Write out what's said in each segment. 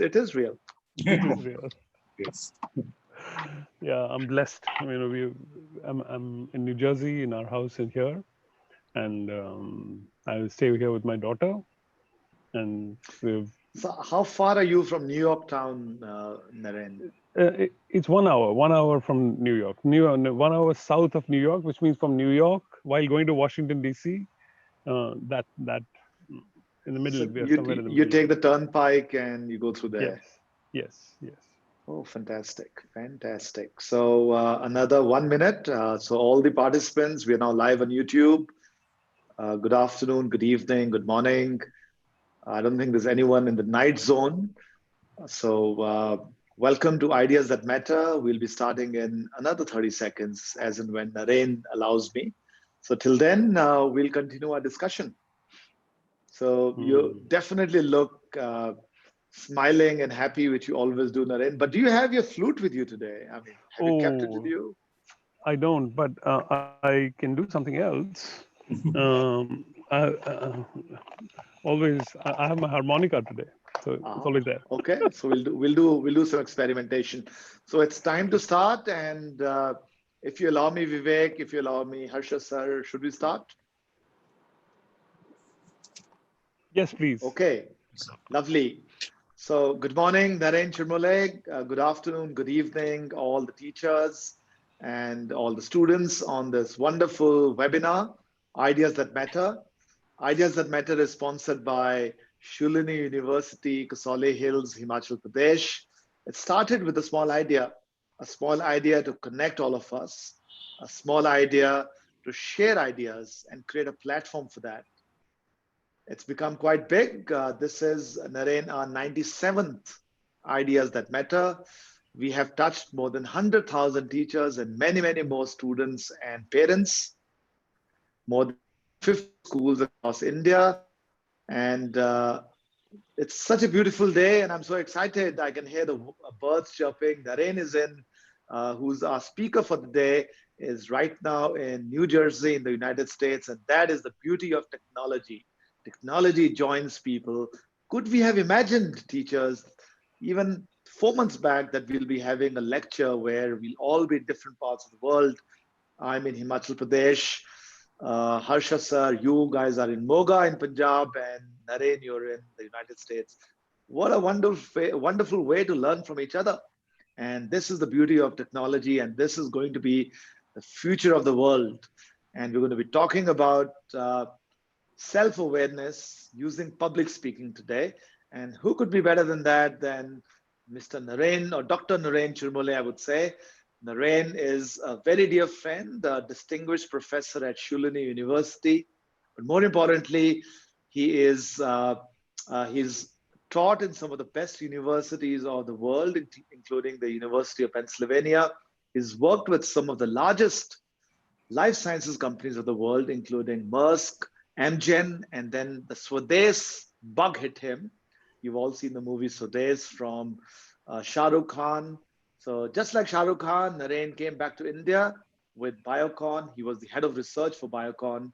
it is real. It is real. Yes. Yeah, I'm blessed. I'm in New Jersey in our house in here, and I stay here with my daughter, and So how far are you from New York town, Naren? it's 1 hour from New York. 1 hour south of New York, which means from New York while going to Washington D.C. That in the middle, So we are somewhere in the you middle. take the turnpike and you go through Yes, there. yes, yes. Oh, fantastic, fantastic. So another 1 minute. So all the participants, we are now live on YouTube. Good afternoon, good evening, good morning. I don't think there's anyone in the night zone. So welcome to Ideas That Matter. We'll be starting in another 30 seconds, as and when Naren allows me. So till then, we'll continue our discussion. So you definitely look smiling and happy, which you always do, Naren. But do you have your flute with you today? I mean, have you kept it with you? I don't, but I can do something else. I have my harmonica today, so it's always there. Okay, so we'll do some experimentation. So it's time to start, and if you allow me, Vivek, if you allow me, Harsha sir, should we start? Yes, please. Okay, lovely. So good morning, Naren Chirmole. Good afternoon, good evening, all the teachers and all the students on this wonderful webinar, Ideas That Matter. Ideas That Matter is sponsored by Shulini University, Kasole Hills, Himachal Pradesh. It started with a small idea to connect all of us, a small idea to share ideas and create a platform for that. It's become quite big. This is, Naren, our 97th Ideas That Matter. We have touched more than 100,000 teachers and many, many more students and parents, more than 50 schools across India. And it's such a beautiful day, and I'm so excited. I can hear the birds chirping. Naren is who's our speaker for the day, is right now in New Jersey in the United States. And that is the beauty of technology. Technology joins people. Could we have imagined, teachers, even 4 months back, that we'll be having a lecture where we'll all be in different parts of the world? I'm in Himachal Pradesh. Harsha sir, you guys are in Moga in Punjab, and Naren, you're in the United States. What a wonderful way to learn from each other. And this is the beauty of technology, and this is going to be the future of the world. And we're going to be talking about self-awareness using public speaking today. And who could be better than that than Mr. Naren, or Dr. Naren Chirmole, I would say. Naren is a very dear friend, a distinguished professor at Shulini University. But more importantly, he's taught in some of the best universities of the world, including the University of Pennsylvania. He's worked with some of the largest life sciences companies of the world, including Maersk, Amgen, and then the Swades bug hit him. You've all seen the movie Swades from Shah Rukh Khan. So just like Shah Rukh Khan, Naren came back to India with Biocon. He was the head of research for Biocon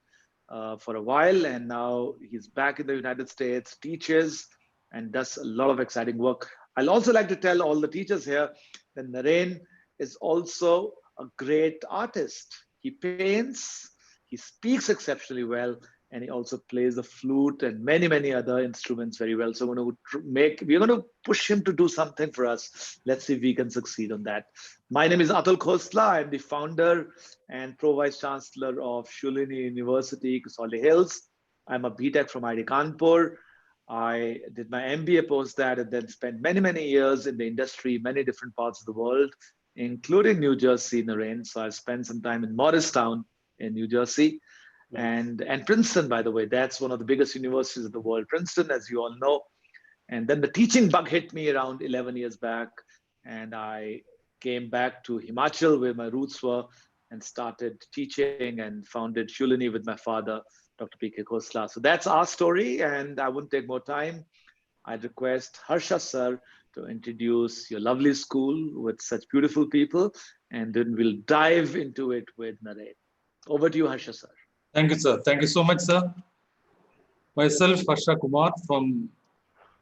for a while, and now he's back in the United States, teaches, and does a lot of exciting work. I'll also like to tell all the teachers here that Naren is also a great artist. He paints, he speaks exceptionally well, and he also plays the flute and many, many other instruments very well. So we're going to push him to do something for us. Let's see if we can succeed on that. My name is Atul Khosla. I'm the founder and Pro-Vice Chancellor of Shulini University, Kasole Hills. I'm a BTech from IIT Kanpur. I did my MBA post that, and then spent many, many years in the industry, many different parts of the world, including New Jersey, Naren. So I spent some time in Morristown in New Jersey. And Princeton, by the way, that's one of the biggest universities of the world, Princeton, as you all know. And then the teaching bug hit me around 11 years back, and I came back to Himachal, where my roots were, and started teaching and founded Shulini with my father, Dr. P.K. Khosla. So that's our story, and I wouldn't take more time. I'd request Harsha sir to introduce your lovely school with such beautiful people, and then we'll dive into it with Naren. Over to you, Harsha sir. Thank you, sir. Thank you so much, sir. Myself, Harsha Kumar from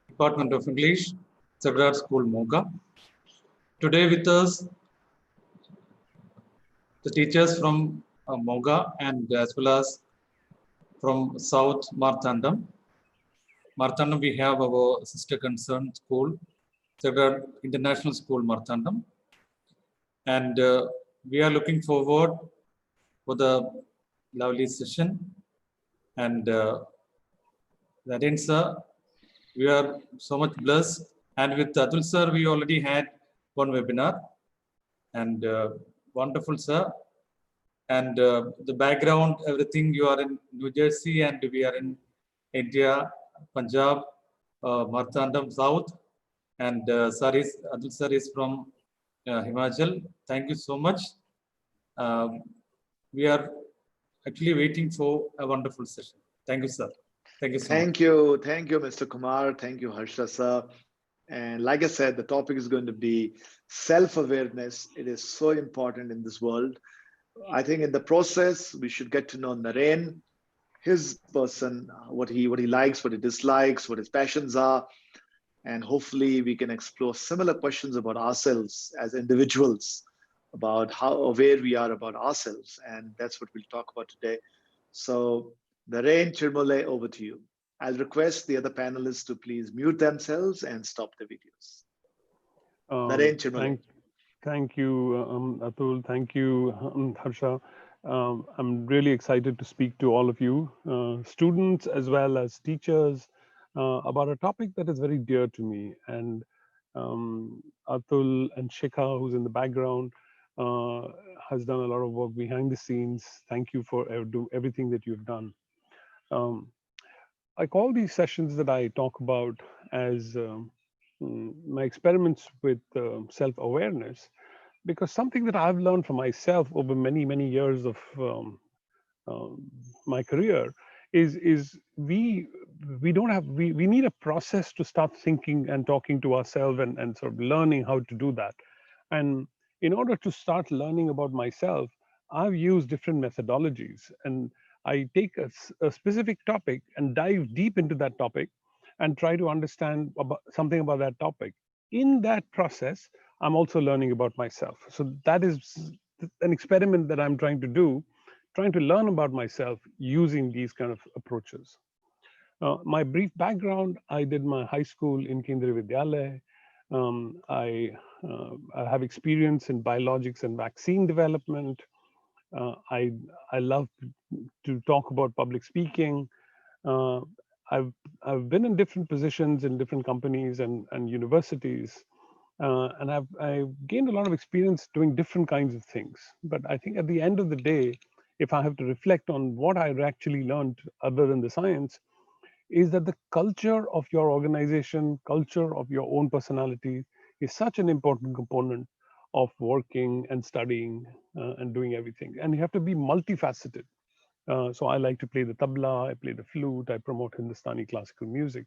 Department of English, Sacred School, Moga. Today with us, the teachers from Moga and as well as from South Marthandam. Marthandam, we have our sister concerned school, Sacred International School, Marthandam. And we are looking forward for the lovely session. And that ends, sir. We are so much blessed. And with Atul sir, we already had one webinar. And wonderful, sir. And the background, everything, you are in New Jersey and we are in India, Punjab, Marthandam South. And Atul sir is from Himachal. Thank you so much. We are actually waiting for a wonderful session. Thank you, sir. Thank you so much. Thank you, Mr. Kumar. Thank you, Harsha sir. And like I said, the topic is going to be self-awareness. It is so important in this world. I think in the process, we should get to know Naren, his person, what he likes, what he dislikes, what his passions are. And hopefully we can explore similar questions about ourselves as individuals, about how aware we are about ourselves. And that's what we'll talk about today. So Naren Chirmole, over to you. I'll request the other panelists to please mute themselves and stop the videos. Naren Chirmole. Thank you, Atul. Thank you, Harsha. I'm really excited to speak to all of you, students as well as teachers, about a topic that is very dear to me. And Atul and Shikha, who's in the background, has done a lot of work behind the scenes. Thank you for everything that you've done. I call these sessions that I talk about as my experiments with self-awareness, because something that I've learned for myself over many, many years of my career is we need a process to start thinking and talking to ourselves and sort of learning how to do that. And in order to start learning about myself, I've used different methodologies, and I take a specific topic and dive deep into that topic and try to understand something about that topic. In that process, I'm also learning about myself. So that is an experiment that I'm trying to do, trying to learn about myself using these kind of approaches. My brief background, I did my high school in Kendriya Vidyalaya. I have experience in biologics and vaccine development. I love to talk about public speaking. I've been in different positions in different companies and universities, and I've gained a lot of experience doing different kinds of things. But I think at the end of the day, if I have to reflect on what I actually learned other than the science, is that the culture of your organization, culture of your own personality is such an important component of working and studying and doing everything. And you have to be multifaceted. So I like to play the tabla, I play the flute, I promote Hindustani classical music.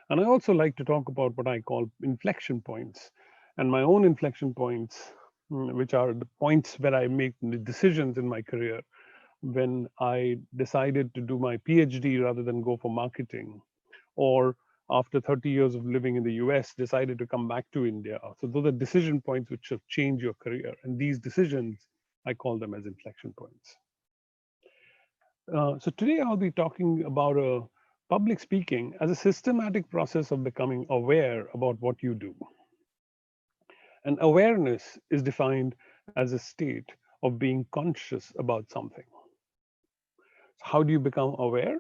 And I also like to talk about what I call inflection points, and my own inflection points, which are the points where I make the decisions in my career. When I decided to do my PhD rather than go for marketing, or after 30 years of living in the US, decided to come back to India. So those are decision points which have changed your career. And these decisions, I call them as inflection points. So today I'll be talking about public speaking as a systematic process of becoming aware about what you do. And awareness is defined as a state of being conscious about something. How do you become aware?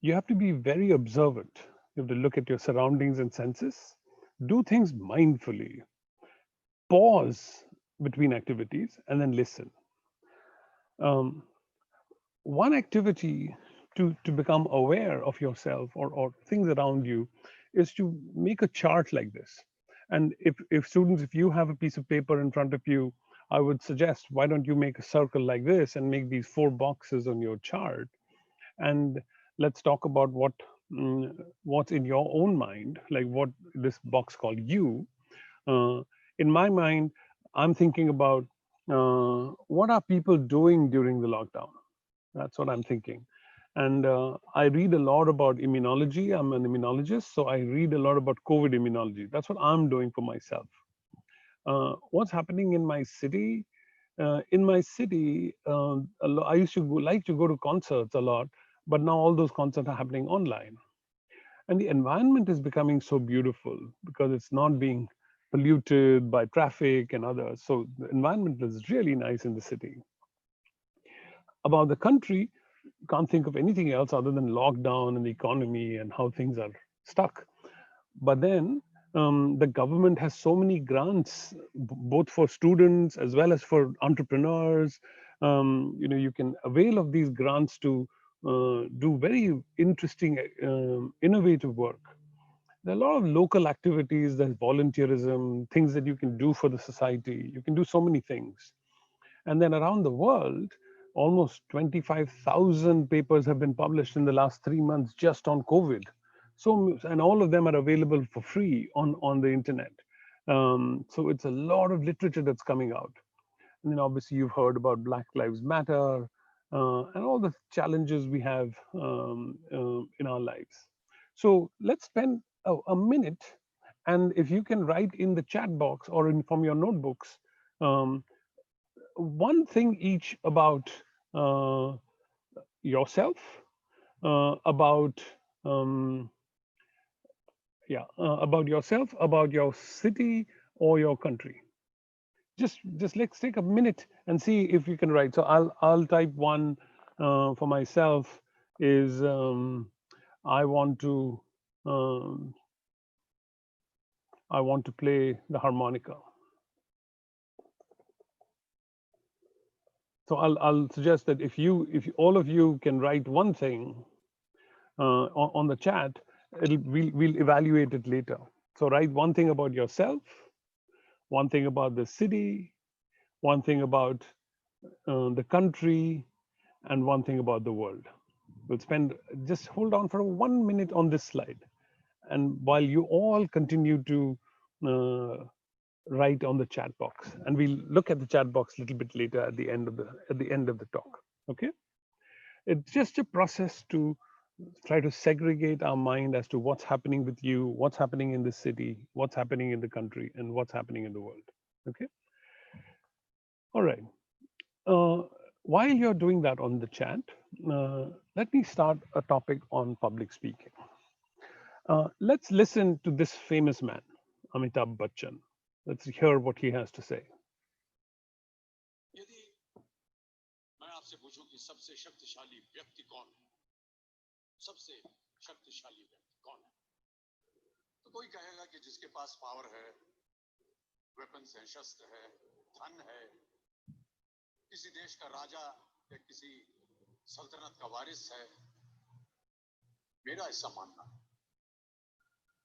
You have to be very observant. You have to look at your surroundings and senses, do things mindfully, pause between activities, and then listen. One activity to become aware of yourself or things around you is to make a chart like this. And if students, if you have a piece of paper in front of you, I would suggest, why don't you make a circle like this and make these 4 boxes on your chart? And let's talk about what's in your own mind, like what this box called you. In my mind, I'm thinking about what are people doing during the lockdown? That's what I'm thinking. And I read a lot about immunology. I'm an immunologist, so I read a lot about COVID immunology. That's what I'm doing for myself. What's happening in my city? I used to like to go to concerts a lot, but now all those concerts are happening online. And the environment is becoming so beautiful because it's not being polluted by traffic and others. So the environment is really nice in the city. About the country, can't think of anything else other than lockdown and the economy and how things are stuck. But then the government has so many grants, both for students as well as for entrepreneurs. You can avail of these grants to do very interesting, innovative work. There are a lot of local activities, there's volunteerism, things that you can do for the society. You can do so many things. And then around the world, almost 25,000 papers have been published in the last 3 months just on COVID. So, and all of them are available for free on the internet. So it's a lot of literature that's coming out. And then obviously you've heard about Black Lives Matter and all the challenges we have in our lives. So let's spend a minute, and if you can write in the chat box or from your notebooks, um, one thing each about uh, yourself, about um, about yourself, about your city or your country. Just let's take a minute and see if you can write. So I'll type one for myself. Is I want to um, I want to play the harmonica. So I'll suggest that if all of you can write one thing on the chat, we'll evaluate it later. So write one thing about yourself, one thing about the city, one thing about the country, and one thing about the world. We'll spend, just hold on for 1 minute on this slide. And while you all continue to write on the chat box, and we'll look at the chat box a little bit later at the end of the talk. Okay, it's just a process to try to segregate our mind as to what's happening with you, what's happening in the city, what's happening in the country, and what's happening in the world. Okay, all right. uh, while you're doing that on the chat, let me start a topic on public speaking. Let's listen to this famous man, Amitabh Bachchan. Let's hear what he has to say. यदि मैं आपसे पूछूं कि सबसे शक्तिशाली व्यक्ति कौन है, सबसे शक्तिशाली व्यक्ति कौन है, तो कोई कहेगा कि जिसके पास पावर है, वेपन्स है, शस्त्र है, धन है, किसी देश का राजा या किसी सल्तनत का वारिस है। मेरा ऐसा मानना है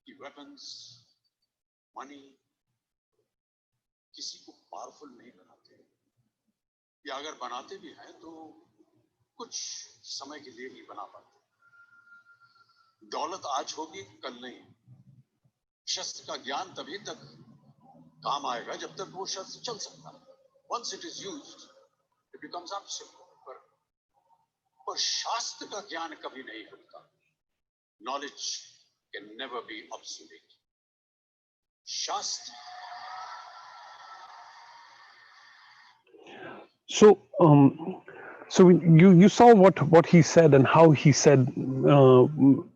कि वेपन्स, मनी किसी को पावरफुल नहीं बनाते, या अगर बनाते भी हैं तो कुछ समय के लिए ही बना पाते। दौलत आज होगी, कल नहीं। शस्त्र का ज्ञान तभी तक काम आएगा जब तक वो शस्त्र चल सकता है। Once it is used, it becomes absolute. पर शास्त्र का ज्ञान कभी नहीं होता। Knowledge can never be obsolete. शास्त्र। So you saw what he said and how he said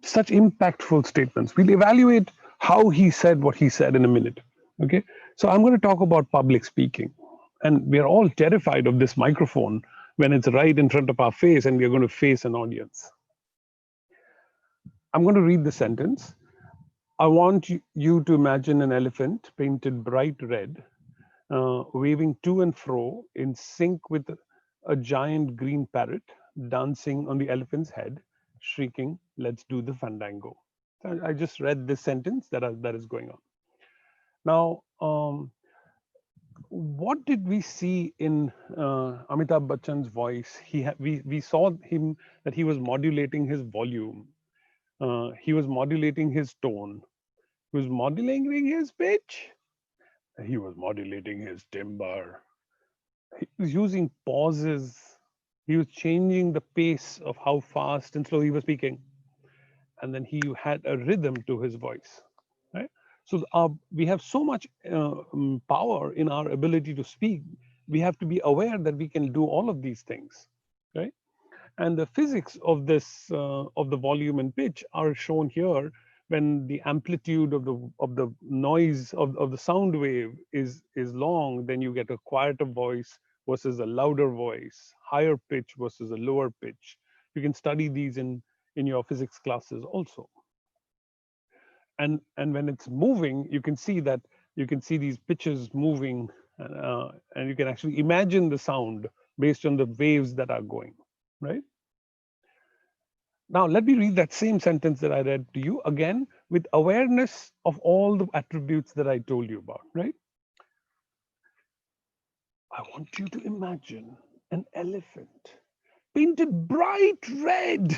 such impactful statements. We'll evaluate how he said what he said in a minute. Okay, so I'm going to talk about public speaking, and we are all terrified of this microphone when it's right in front of our face and we are going to face an audience. I'm going to read the sentence. I want you to imagine an elephant painted bright red, waving to and fro in sync with a giant green parrot dancing on the elephant's head, shrieking, "Let's do the fandango." I just read this sentence that is going on. Now, what did we see in Amitabh Bachchan's voice? We saw him that he was modulating his volume. He was modulating his tone. He was modulating his pitch. He was modulating his timbre. He was using pauses. He was changing the pace of how fast and slow he was speaking. And then he had a rhythm to his voice, right? So we have so much power in our ability to speak. We have to be aware that we can do all of these things, right? And the physics of this of the volume and pitch are shown here. When the amplitude of the noise of the sound wave is long, then you get a quieter voice versus a louder voice, higher pitch versus a lower pitch. You can study these in your physics classes also. And when it's moving, you can see these pitches moving, and you can actually imagine the sound based on the waves that are going, right? Now, let me read that same sentence that I read to you again with awareness of all the attributes that I told you about, right? I want you to imagine an elephant painted bright red,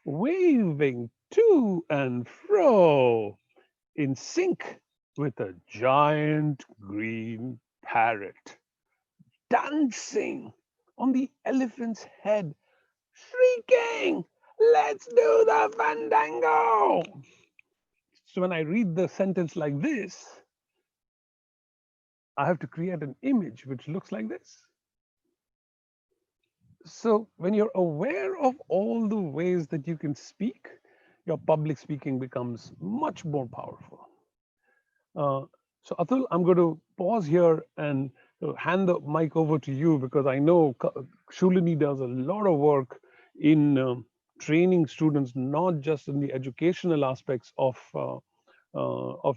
waving to and fro in sync with a giant green parrot dancing on the elephant's head, shrieking, "Let's do the fandango!" So when I read the sentence like this, I have to create an image which looks like this. So when you're aware of all the ways that you can speak, your public speaking becomes much more powerful. So Atul, I'm going to pause here and hand the mic over to you, because I know Shulini does a lot of work in training students, not just in the educational aspects of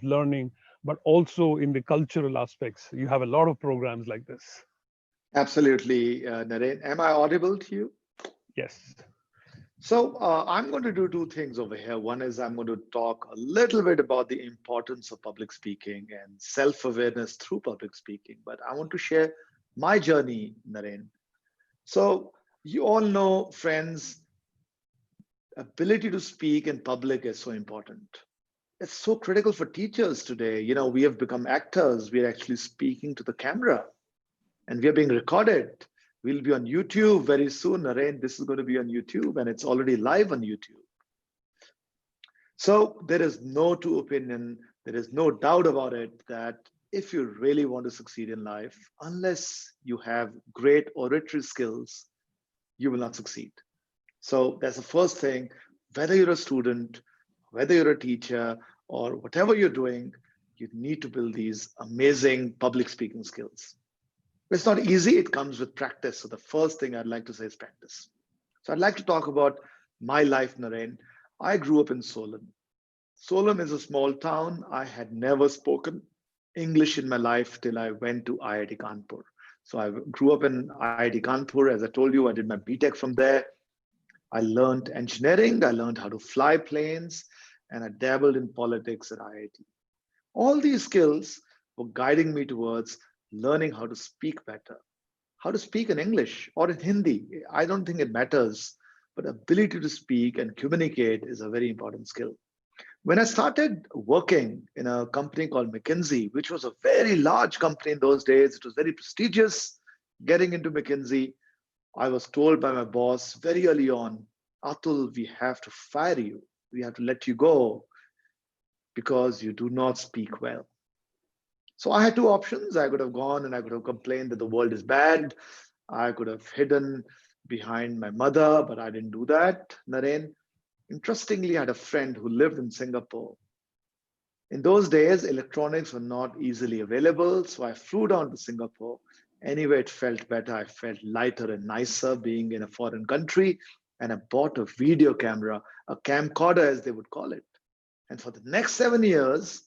learning, but also in the cultural aspects. You have a lot of programs like this. Absolutely, Naren. Am I audible to you? Yes. So I'm going to do two things over here. One is I'm going to talk a little bit about the importance of public speaking and self-awareness through public speaking. But I want to share my journey, Naren. So you all know, friends, ability to speak in public is so important. It's so critical for teachers today. You know, we have become actors. We are actually speaking to the camera, and we are being recorded. We'll be on YouTube very soon, Naren. This is going to be on YouTube, and it's already live on YouTube. So there is no two opinion. There is no doubt about it that if you really want to succeed in life, unless you have great oratory skills, you will not succeed. So that's the first thing. Whether you're a student, whether you're a teacher, or whatever you're doing, you need to build these amazing public speaking skills. It's not easy, it comes with practice. So the first thing I'd like to say is practice. So I'd like to talk about my life, Naren. I grew up in Solon. Solon is a small town. I had never spoken English in my life till I went to IIT Kanpur. So I grew up in IIT Kanpur. As I told you, I did my BTech from there. I learned engineering, I learned how to fly planes, and I dabbled in politics at IIT. All these skills were guiding me towards learning how to speak better, how to speak in English or in Hindi. I don't think it matters, but ability to speak and communicate is a very important skill. When I started working in a company called McKinsey, which was a very large company in those days, it was very prestigious. Getting into McKinsey, I was told by my boss very early on, Atul, we have to fire you. We have to let you go because you do not speak well. So I had two options. I could have gone and I could have complained that the world is bad. I could have hidden behind my mother, but I didn't do that, Naren. Interestingly, I had a friend who lived in Singapore. In those days, electronics were not easily available, so I flew down to Singapore. Anyway, it felt better. I felt lighter and nicer being in a foreign country, and I bought a video camera, a camcorder as they would call it. And for the next 7 years,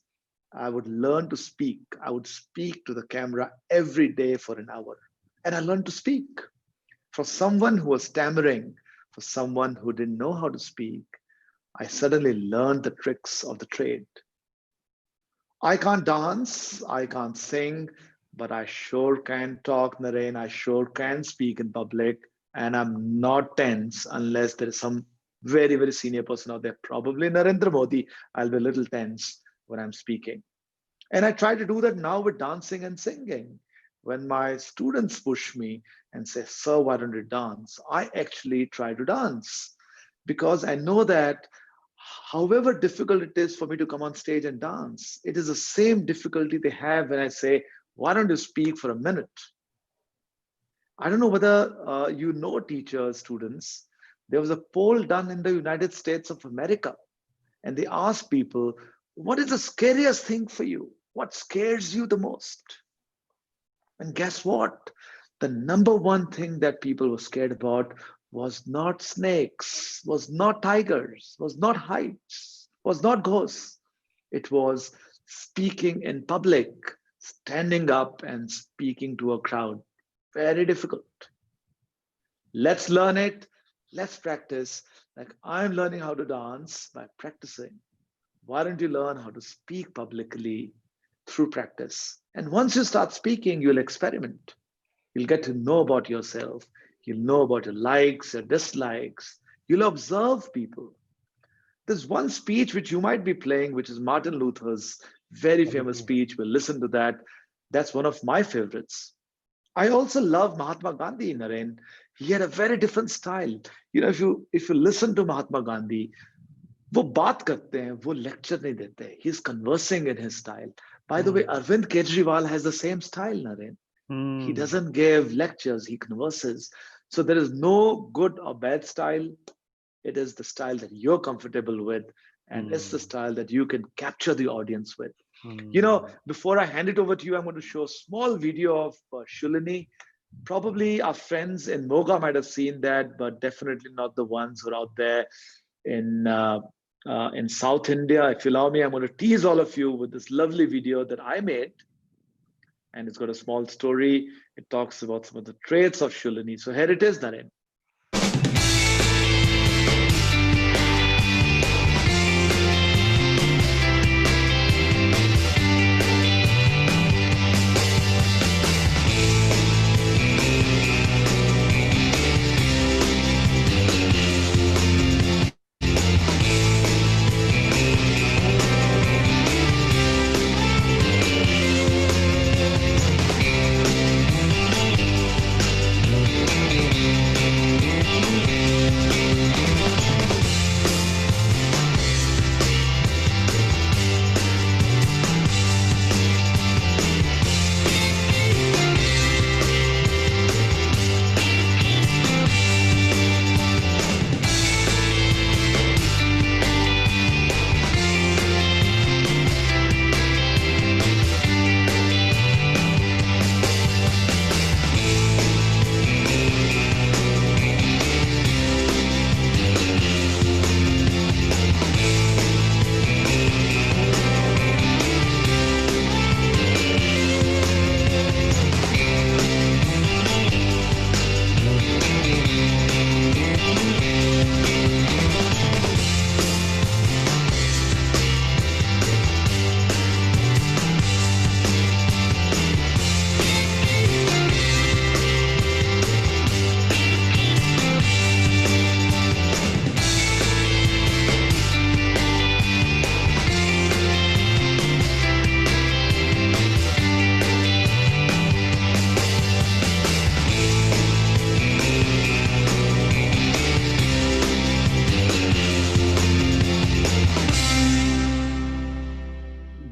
I would learn to speak. I would speak to the camera every day for an hour. And I learned to speak. For someone who was stammering, for someone who didn't know how to speak, I suddenly learned the tricks of the trade. I can't dance, I can't sing, but I sure can talk, Naren. I sure can speak in public. And I'm not tense unless there is some very, very senior person out there, probably Narendra Modi. I'll be a little tense when I'm speaking. And I try to do that now with dancing and singing. When my students push me and say, "Sir, why don't you dance?" I actually try to dance because I know that however difficult it is for me to come on stage and dance, it is the same difficulty they have when I say, "Why don't you speak for a minute?" I don't know whether you know, teachers, students, there was a poll done in the United States of America, and they asked people, "What is the scariest thing for you? What scares you the most?" And guess what? The number one thing that people were scared about was not snakes, was not tigers, was not heights, was not ghosts. It was speaking in public, standing up and speaking to a crowd. Very difficult. Let's learn it. Let's practice. Like I'm learning how to dance by practicing. Why don't you learn how to speak publicly through practice? And once you start speaking, you'll experiment. You'll get to know about yourself. You'll know about your likes, your dislikes. You'll observe people. There's one speech which you might be playing, which is Martin Luther's very famous speech. We'll listen to that. That's one of my favorites. I also love Mahatma Gandhi, Naren. He had a very different style. You know, if you listen to Mahatma Gandhi, वो बात करते हैं, वो lecture नहीं देते. He's conversing in his style. By the way, Arvind Kejriwal has the same style, Naren. He doesn't give lectures, he converses. So there is no good or bad style. It is the style that you're comfortable with, and it's the style that you can capture the audience with. You know, before I hand it over to you, I'm going to show a small video of Shulini. Probably our friends in Moga might have seen that, but definitely not the ones who are out there in South India. If you allow me, I'm going to tease all of you with this lovely video that I made. And it's got a small story. It talks about some of the traits of Shulini. So here it is, Naren.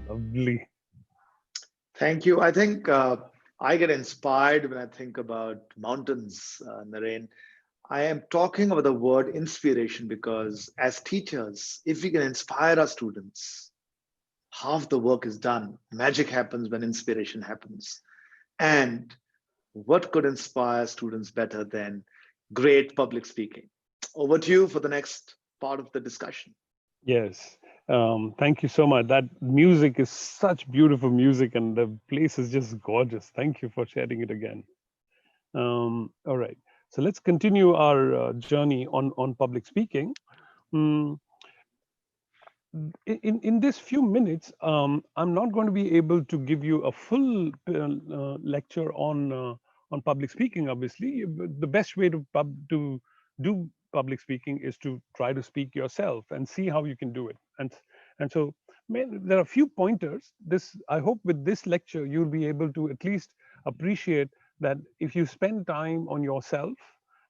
Lovely. Thank you. I think I get inspired when I think about mountains, Naren. I am talking about the word inspiration because as teachers, if we can inspire our students, half the work is done. Magic happens when inspiration happens. And what could inspire students better than great public speaking? Over to you for the next part of the discussion. Yes. Thank you so much. That music is such beautiful music, and the place is just gorgeous. Thank you for sharing it again. All right. So let's continue our journey on public speaking. In this few minutes, I'm not going to be able to give you a full lecture on public speaking. Obviously, the best way to do public speaking is to try to speak yourself and see how you can do it. And so there are a few pointers. I hope with this lecture you'll be able to at least appreciate that if you spend time on yourself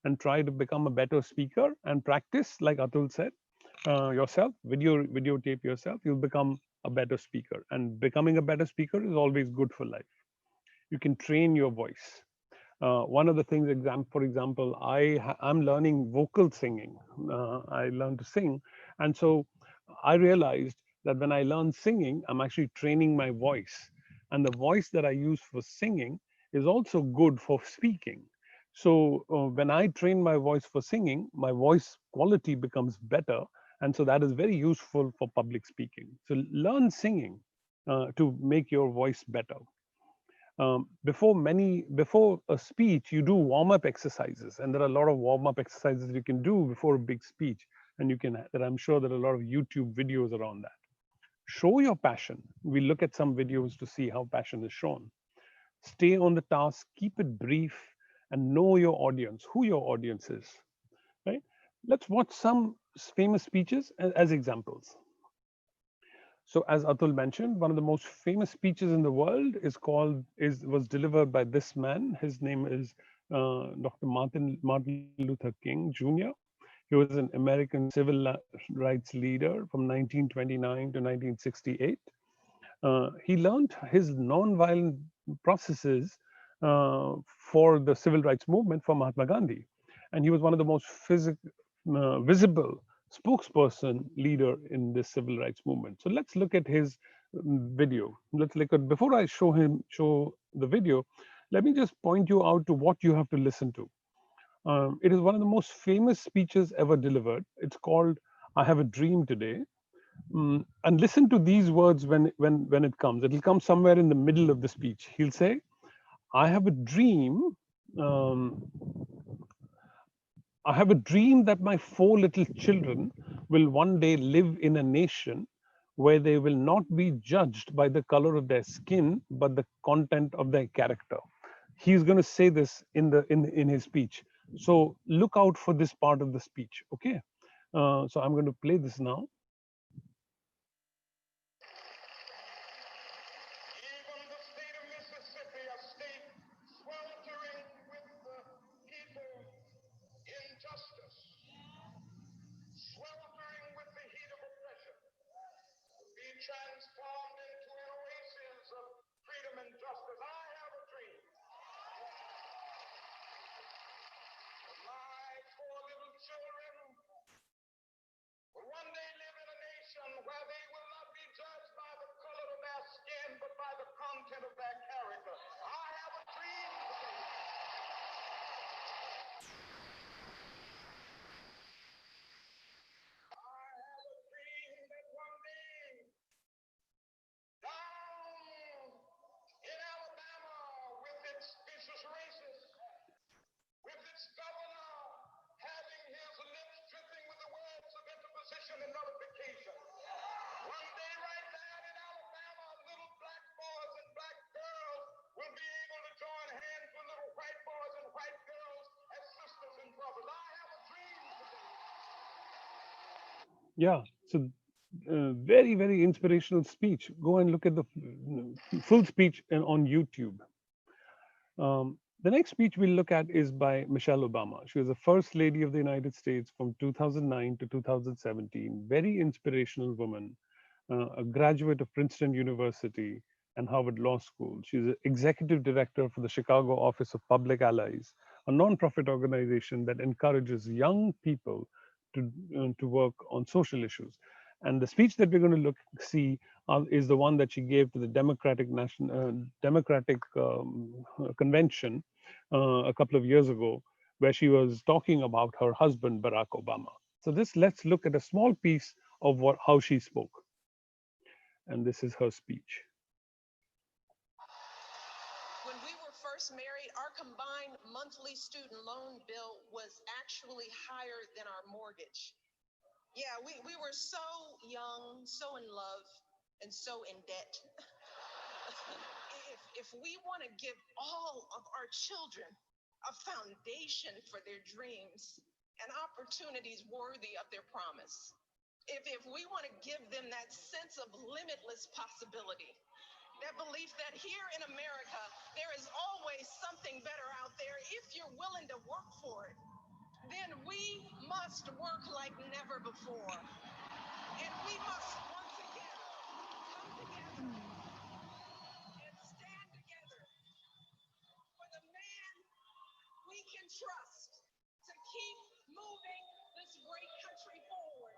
and try to become a better speaker and practice, like Atul said, yourself, videotape yourself, you'll become a better speaker. And becoming a better speaker is always good for life. You can train your voice. One of the things, for example, I'm learning vocal singing. I learned to sing, and so I realized that when I learn singing, I'm actually training my voice, and the voice that I use for singing is also good for speaking. So when I train my voice for singing, my voice quality becomes better, and so that is very useful for public speaking. So learn singing to make your voice better. Before a speech, you do warm-up exercises, and there are a lot of warm-up exercises you can do before a big speech, and that I'm sure there are a lot of YouTube videos around that. Show your passion. We look at some videos to see how passion is shown. Stay on the task, keep it brief, and know your audience, who your audience is. Right? Let's watch some famous speeches as examples. So as Atul mentioned, one of the most famous speeches in the world was delivered by this man. His name is Dr. Martin Luther King Jr. He was an American civil rights leader from 1929 to 1968. He learned his nonviolent processes for the civil rights movement from Mahatma Gandhi, and he was one of the most visible spokesperson leader in this civil rights movement. So let's look at his video. Let's look at before I show the video. Let me just point you out to what you have to listen to. It is one of the most famous speeches ever delivered. It's called "I Have a Dream Today." And listen to these words when it comes. It'll come somewhere in the middle of the speech. He'll say, "I have a dream. Um, I have a dream that my 4 little children will one day live in a nation where they will not be judged by the color of their skin, but the content of their character." He's going to say this in his speech. So look out for this part of the speech. Okay. So I'm going to play this now. Even the state of Mississippi, a state sweltering with the heat of injustice, sweltering with the heat of oppression, be transformed into an oasis of freedom and justice. I have a dream. My 4 little children will one day live in a nation where they will not be judged by the color of their skin, but by the content of their character. I have a dream. I have a dream that one day, down in Alabama, with its vicious racists, with its governor having his lips dripping with the words of interposition and nullification. One day right there in Alabama, little black boys and black girls will be able to join hands with little white boys and white girls as sisters and brothers. I have a dream today. Yeah. So very, very inspirational speech. Go and look at the full speech on YouTube. The next speech we'll look at is by Michelle Obama. She was the First Lady of the United States from 2009 to 2017. Very inspirational woman, a graduate of Princeton University and Harvard Law School. She's the executive director for the Chicago Office of Public Allies, a nonprofit organization that encourages young people to work on social issues. And the speech that we're going to see is the one that she gave to the Democratic Convention a couple of years ago, where she was talking about her husband Barack Obama. So let's look at a small piece of how she spoke. And this is her speech. When we were first married, our combined monthly student loan bill was actually higher than our mortgage. Yeah, we were so young, so in love, and so in debt. If we want to give all of our children a foundation for their dreams and opportunities worthy of their promise, if we want to give them that sense of limitless possibility, That belief that here in America, there is always something better out there if you're willing to work for it. Then we must work like never before. And we must once again come together and stand together for the man we can trust to keep moving this great country forward.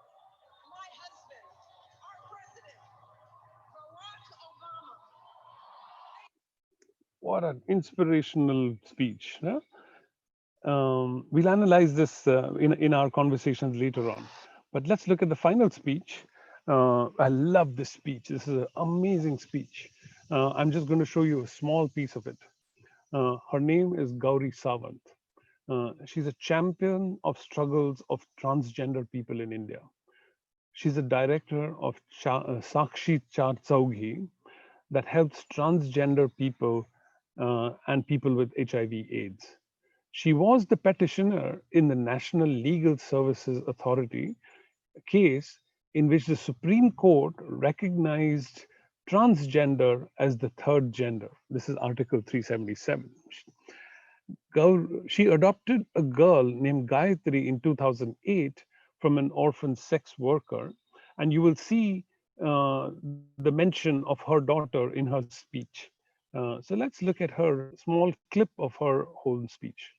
My husband, our president, Barack Obama. What an inspirational speech. Huh? We'll analyze this in our conversations later on. But let's look at the final speech. I love this speech. This is an amazing speech. I'm just going to show you a small piece of it. Her name is Gauri Sawant. She's a champion of struggles of transgender people in India. She's a director of Sakshi Chaudhary that helps transgender people and people with HIV/AIDS. She was the petitioner in the National Legal Services Authority case in which the Supreme Court recognized transgender as the third gender. This is Article 377. She adopted a girl named Gayatri in 2008 from an orphan sex worker, and you will see the mention of her daughter in her speech. So let's look at her small clip of her whole speech.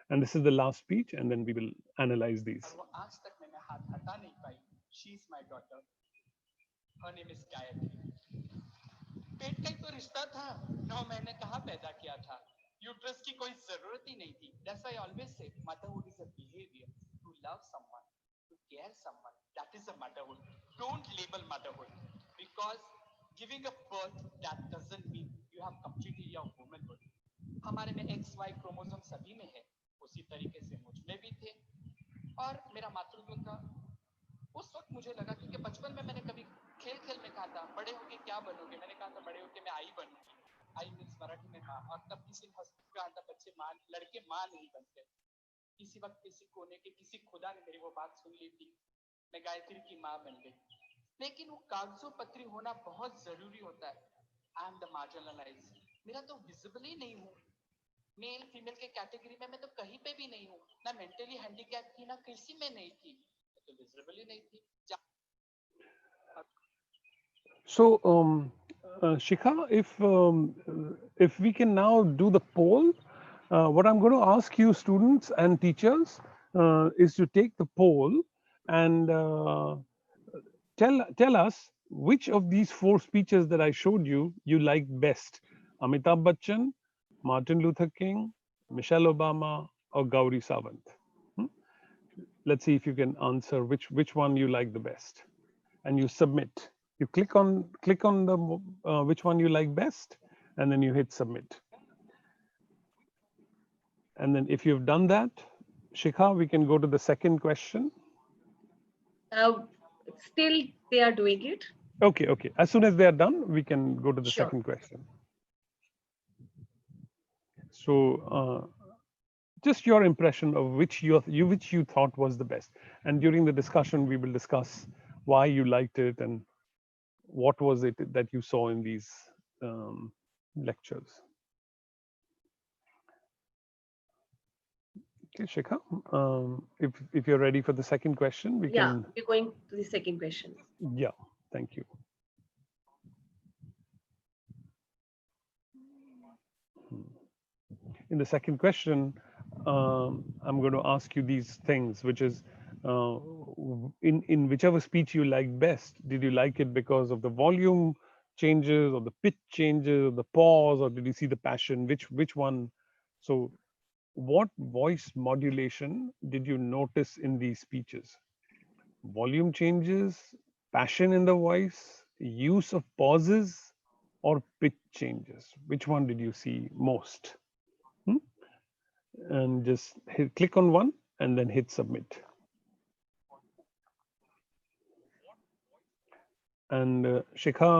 And this is the last speech, and then we will analyze these. She is my daughter. Her name is Gayatri. पेट का ही तो रिश्ता था 9 महीने कहाँ पैदा किया था uterus की कोई जरूरत ही नहीं थी That's why I always say motherhood is a behavior to love someone to care someone that is a motherhood don't label motherhood because giving a birth that doesn't mean you have completed your womanhood हमारे में XY chromosome सभी में है उसी तरीके से मुझ में भी थे और मेरा मातृत्व का उस वक्त मुझे लगा क्योंकि बचपन में मैंने कभी खेल खेल में कहा था बड़े होके क्या बनोगे मैंने कहा था बड़े होके मैं आई बनूंगी आई मींस मराठी में माँ और तब किसी ने कहा था बच्चे माँ लड़के माँ नहीं बनते किसी वक्त किसी कोने के किसी खुदा ने मेरी वो बात सुन ली थी मैं गायत्री की माँ बन गई लेकिन वो कागजों पत्री होना बहुत जरूरी होता है आई एम द मार्जिनलाइज्ड मेरा तो विजिबल ही नहीं हूँ मेल फीमेल के कैटेगरी में मैं तो कहीं पे भी नहीं हूँ ना मेंटली हैंडीकैप थी ना किसी में नहीं थी तो विजिबल ही नहीं थी So, Shikha, if we can now do the poll, what I'm going to ask you, students and teachers, is to take the poll and tell us which of these 4 speeches that I showed you like best: Amitabh Bachchan, Martin Luther King, Michelle Obama, or Gauri Sawant. Let's see if you can answer which one you like the best, and you submit. You click on the which one you like best, and then you hit submit. And then if you've done that, Shikha, we can go to the second question. Still, they are doing it. Okay. As soon as they are done, we can go to the Sure. second question. So, just your impression of which you thought was the best, and during the discussion, we will discuss why you liked it and what was it that you saw in these lectures. Okay, Shikha, if you're ready for the second question, we can. We're going to the second question. Yeah, thank you. In the second question, I'm going to ask you these things, which is in whichever speech you like best, did you like it because of the volume changes or the pitch changes or the pause, or did you see the passion? Which one? So what voice modulation did you notice in these speeches? Volume changes, passion in the voice, use of pauses, or pitch changes? Which one did you see most? And just click on one and then hit submit. And Shikha,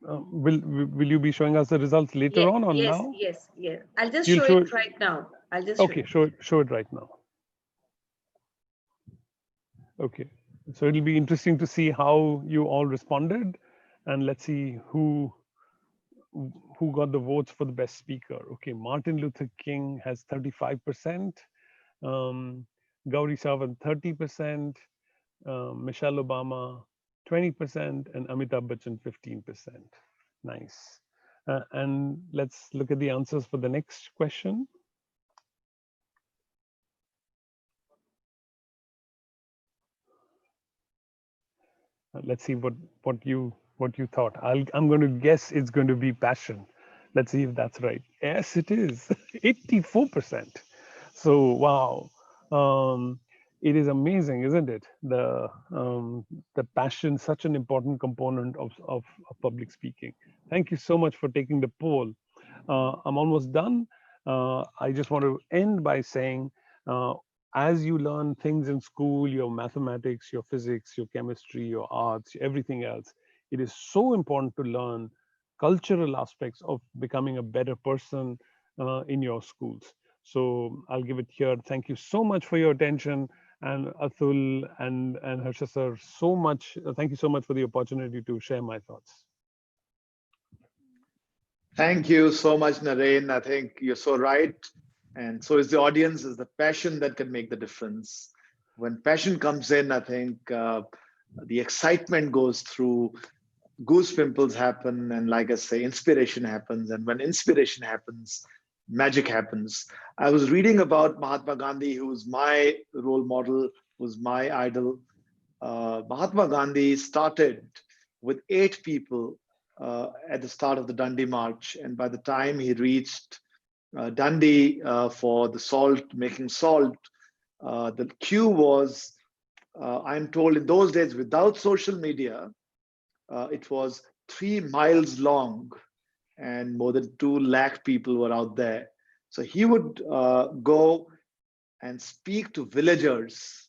will you be showing us the results later on or now? Yes. I'll just show it right now. Okay, show it right now. Okay, so it'll be interesting to see how you all responded And let's see who got the votes for the best speaker. Okay, Martin Luther King has 35%, Gauri Sawant 30%, Michelle Obama 20%, and Amitabh Bachchan 15%. Nice. And let's look at the answers for the next question. Let's see what you thought. I'm going to guess it's going to be passion. Let's see if that's right. Yes, it is. 84%. So wow, it is amazing, isn't it? The passion, such an important component of public speaking. Thank you so much for taking the poll. I'm almost done. I just want to end by saying, as you learn things in school, your mathematics, your physics, your chemistry, your arts, everything else, it is so important to learn cultural aspects of becoming a better person in your schools. So I'll give it here. Thank you so much for your attention. And Atul and Harsha sir, so much. Thank you so much for the opportunity to share my thoughts. Thank you so much, Naren. I think you're so right. And so is the audience, is the passion that can make the difference. When passion comes in, I think the excitement goes through, goose pimples happen, and like I say, inspiration happens. And when inspiration happens, magic happens. I was reading about Mahatma Gandhi, who's my role model, who's my idol. Mahatma Gandhi started with 8 people at the start of the Dundee March. And by the time he reached Dundee for the salt, making salt, the queue was, I'm told in those days, without social media, it was 3 miles long and more than 2 lakh people were out there. So he would go and speak to villagers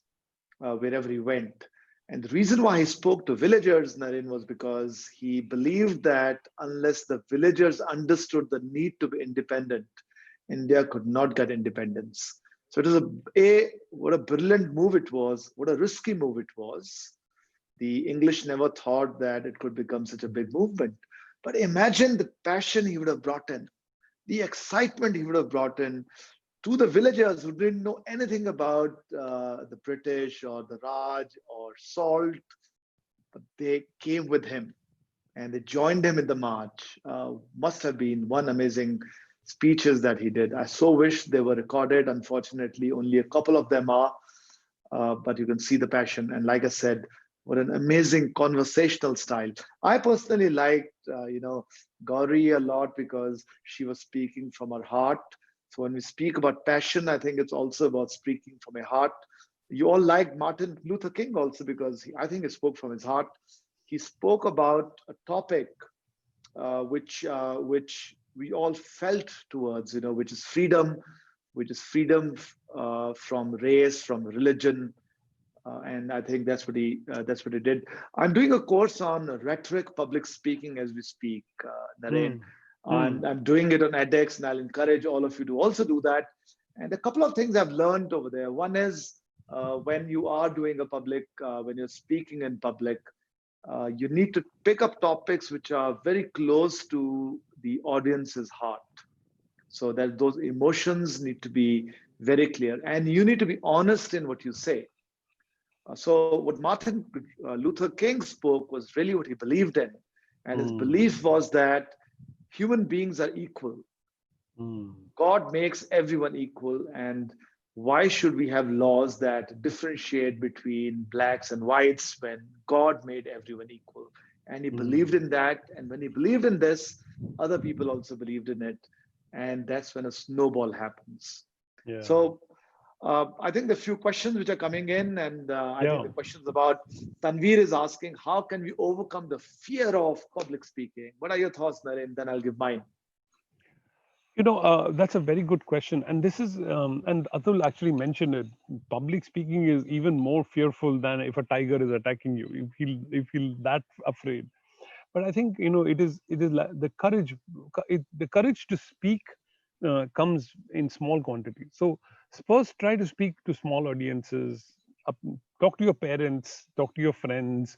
wherever he went. And the reason why he spoke to villagers, Naren, was because he believed that unless the villagers understood the need to be independent, India could not get independence. So it was what a brilliant move it was, what a risky move it was. The English never thought that it could become such a big movement. But imagine the passion he would have brought in, the excitement he would have brought in to the villagers who didn't know anything about the British or the Raj or salt, but they came with him and they joined him in the march. Must have been one amazing speeches that he did. I so wish they were recorded. Unfortunately, only a couple of them are, but you can see the passion. And like I said, what an amazing conversational style. I personally liked, Gauri a lot because she was speaking from her heart. So when we speak about passion, I think it's also about speaking from a heart. You all liked Martin Luther King also because I think he spoke from his heart. He spoke about a topic which we all felt towards, which is freedom from race, from religion, and I think that's what he did. I'm doing a course on rhetoric, public speaking as we speak, Naren. I'm doing it on edX, and I'll encourage all of you to also do that. And a couple of things I've learned over there. One is when you are doing when you're speaking in public, you need to pick up topics which are very close to the audience's heart. So that those emotions need to be very clear, and you need to be honest in what you say. So what Martin Luther King spoke was really what he believed in. And his belief was that human beings are equal. God makes everyone equal. And why should we have laws that differentiate between blacks and whites when God made everyone equal? And he believed in that. And when he believed in this, other people also believed in it. And that's when a snowball happens. Yeah. So I think the few questions which are coming in, and I think the questions about Tanveer is asking, how can we overcome the fear of public speaking? What are your thoughts, Naren? Then I'll give mine. That's a very good question. And this is, and Atul actually mentioned it, public speaking is even more fearful than if a tiger is attacking you. You feel that afraid. But I think, it is the courage to speak comes in small quantities. So first try to speak to small audiences, talk to your parents, talk to your friends,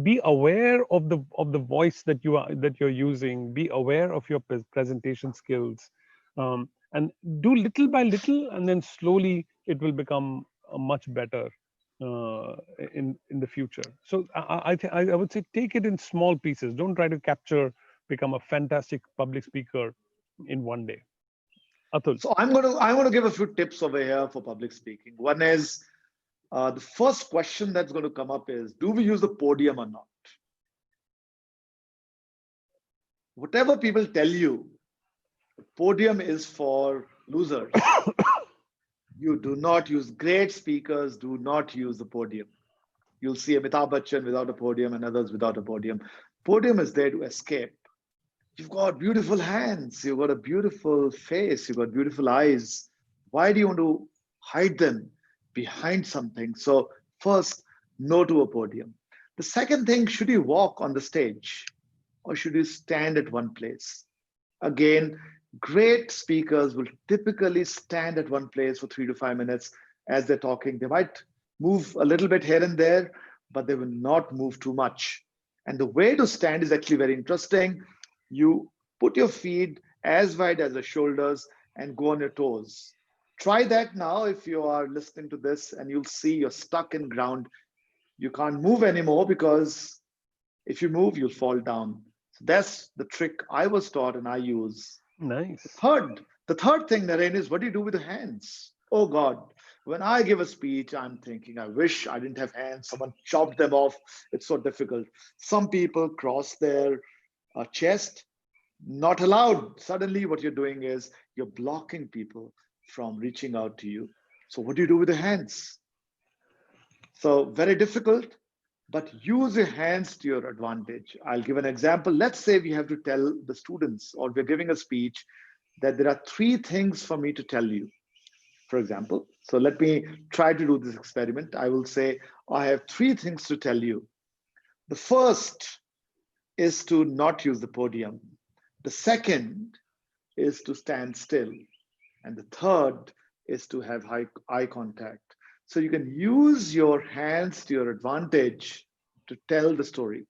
be aware of the voice that you're using. Be aware of your presentation skills, and do little by little, and then slowly it will become much better in the future. So I would say take it in small pieces. Don't try to become a fantastic public speaker in one day. Atul. So I'm going to give a few tips over here for public speaking. One is the first question that's going to come up is, do we use the podium or not? Whatever people tell you, podium is for losers. You do not use, great speakers do not use the podium. You'll see Amitabh Bachchan without a podium and others without a podium. Podium is there to escape. You've got beautiful hands, you've got a beautiful face, you've got beautiful eyes. Why do you want to hide them behind something? So first, no to a podium. The second thing, should you walk on the stage or should you stand at one place? Again, great speakers will typically stand at one place for 3 to 5 minutes as they're talking. They might move a little bit here and there, but they will not move too much. And the way to stand is actually very interesting. You put your feet as wide as the shoulders and go on your toes. Try that now if you are listening to this, and you'll see you're stuck in ground. You can't move anymore because if you move, you'll fall down. So that's the trick I was taught and I use. Nice. The third thing, Naren, is what do you do with the hands? Oh God, when I give a speech, I'm thinking, I wish I didn't have hands. Someone chopped them off. It's so difficult. Some people cross their chest, not allowed. Suddenly what you're doing is you're blocking people from reaching out to you. So what do you do with the hands? So very difficult, but use your hands to your advantage. I'll give an example. Let's say we have to tell the students, or we're giving a speech, that there are 3 things for me to tell you, for example. So let me try to do this experiment. I will say, I have 3 things to tell you. The first is to not use the podium. The second is to stand still. And the third is to have eye contact. So you can use your hands to your advantage to tell the story,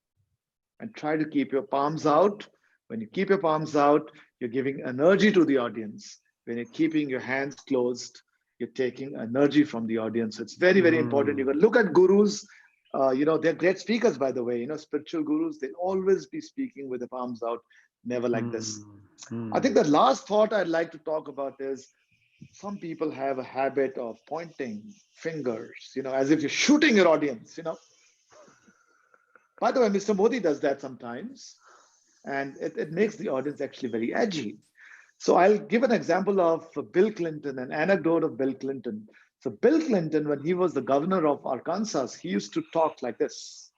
and try to keep your palms out. When you keep your palms out, you're giving energy to the audience. When you're keeping your hands closed, you're taking energy from the audience. So it's very, very important. You can look at gurus. They're great speakers, by the way. Spiritual gurus, they'll always be speaking with the palms out, never like this. I think the last thought I'd like to talk about is, some people have a habit of pointing fingers, as if you're shooting your audience, By the way, Mr. Modi does that sometimes, and it makes the audience actually very edgy. So I'll give an example of Bill Clinton, an anecdote of Bill Clinton. So Bill Clinton, when he was the governor of Arkansas, he used to talk like this.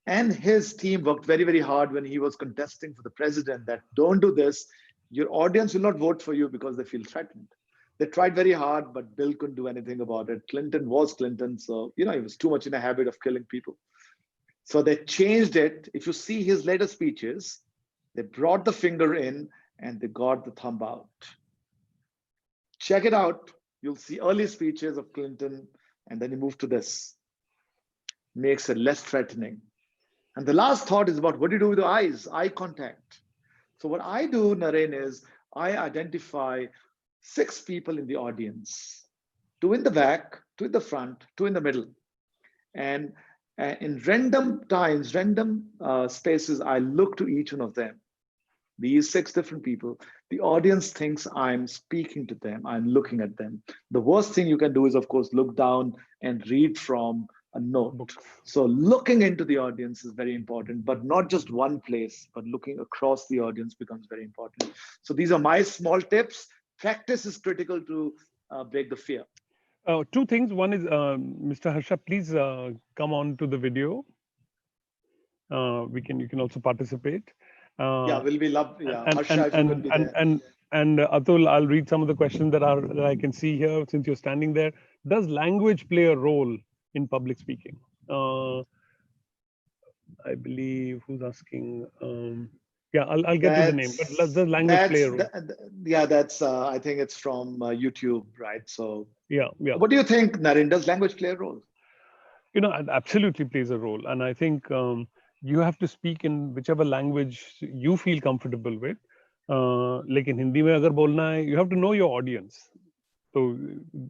And his team worked very, very hard when he was contesting for the president, that don't do this. Your audience will not vote for you because they feel threatened. They tried very hard, but Bill couldn't do anything about it. Clinton was Clinton. So, he was too much in a habit of killing people. So they changed it. If you see his later speeches, they brought the finger in and they got the thumb out. Check it out. You'll see early speeches of Clinton, and then you move to this. Makes it less threatening. And the last thought is about what do you do with the eyes, eye contact. So what I do, Naren, is I identify 6 people in the audience, 2 in the back, 2 in the front, 2 in the middle. And in random times, random spaces, I look to each one of them. These 6 different people, the audience thinks I'm speaking to them, I'm looking at them. The worst thing you can do is, of course, look down and read from a note. So looking into the audience is very important, but not just one place, but looking across the audience becomes very important. So these are my small tips. Practice is critical to break the fear. 2 things. One is, Mr. Harsha, please come on to the video. You can also participate. Yeah, will be lovely. Yeah, Harsha, and Atul, I'll read some of the questions that I can see here since you're standing there. Does language play a role in public speaking? I believe who's asking. Yeah, I'll get to the name. But does language play a role? That's. I think it's from YouTube, right? So yeah. What do you think, Naren? Does language play a role? It absolutely plays a role. And I think you have to speak in whichever language you feel comfortable with. Like in Hindi mein agar bolna hai, you have to know your audience. So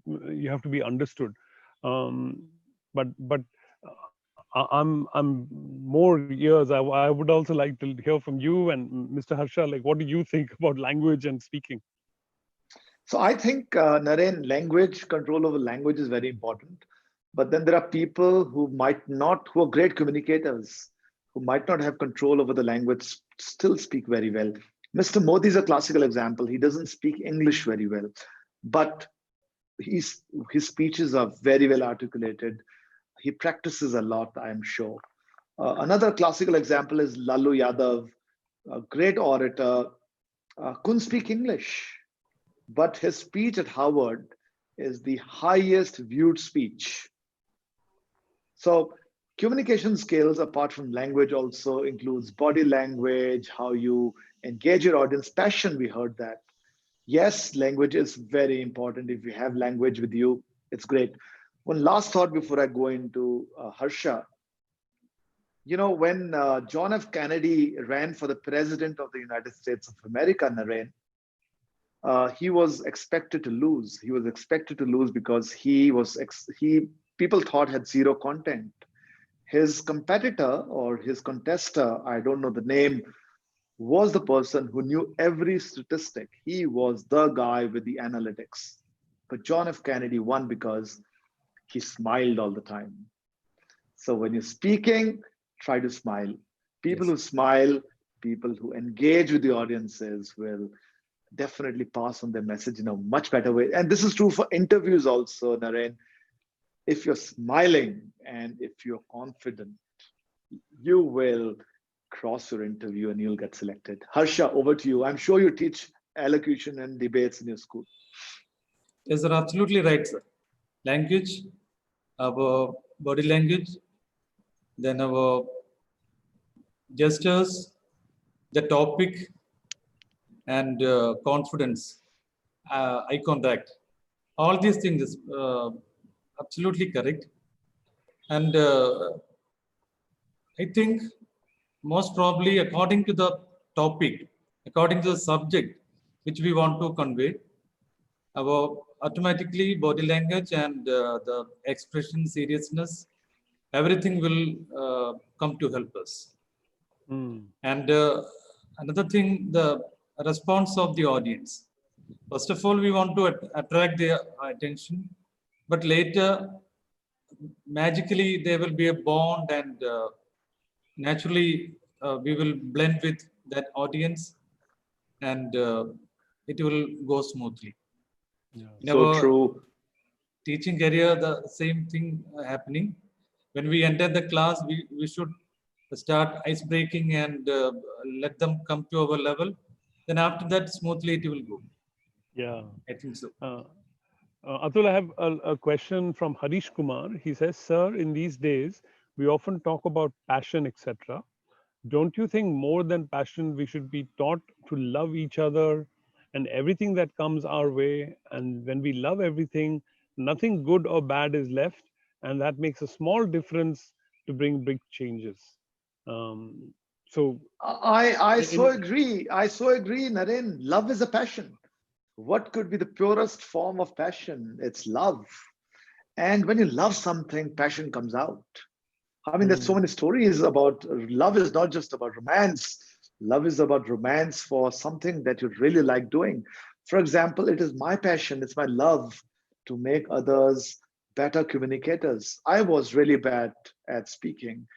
you have to be understood. But I'm more years. I would also like to hear from you and Mr. Harsha. Like, what do you think about language and speaking? So I think, Naren, language, control over language is very important. But then there are people who might not, who are great communicators, who might not have control over the language, still speak very well. Mr. Modi is a classical example. He doesn't speak English very well, but his speeches are very well articulated. He practices a lot, I'm sure. Another classical example is Lalu Yadav, a great orator, couldn't speak English, but his speech at Harvard is the highest viewed speech. So communication skills, apart from language, also includes body language, how you engage your audience, passion. We heard that. Yes, language is very important. If you have language with you, it's great. One last thought before I go into Harsha. When John F. Kennedy ran for the president of the United States of America, Naren, he was expected to lose. He was expected to lose because people thought had zero content. His competitor or his contester, I don't know the name, was the person who knew every statistic. He was the guy with the analytics. But John F. Kennedy won because he smiled all the time. So when you're speaking, try to smile. People who smile, people who engage with the audiences will definitely pass on their message in a much better way. And this is true for interviews also, Naren. If you're smiling and if you're confident, you will cross your interview and you'll get selected. Harsha, over to you. I'm sure you teach elocution and debates in your school. Yes, sir, absolutely right, sir. Language, our body language, then our gestures, the topic, and confidence, eye contact. All these things is absolutely correct. And I think most probably according to the topic, according to the subject which we want to convey, our automatically body language and the expression, seriousness, everything will come to help us. And another thing, the response of the audience. First of all, we want to attract their attention, but later, magically, there will be a bond, and naturally, we will blend with that audience, and it will go smoothly. Yeah. In so our true. Teaching career, the same thing happening. When we enter the class, we should start ice breaking and let them come to our level. Then after that, smoothly it will go. Yeah, I think so. Atul, I have a question from Harish Kumar. He says, "Sir, in these days, we often talk about passion, etc. Don't you think more than passion, we should be taught to love each other and everything that comes our way? And when we love everything, nothing good or bad is left, and that makes a small difference to bring big changes." So I so agree. I so agree, Naren. Love is a passion. What could be the purest form of passion? It's love. And when you love something, passion comes out. I mean, there's so many stories about love is not just about romance. Love is about romance for something that you really like doing. For example, it is my passion, it's my love to make others better communicators. I was really bad at speaking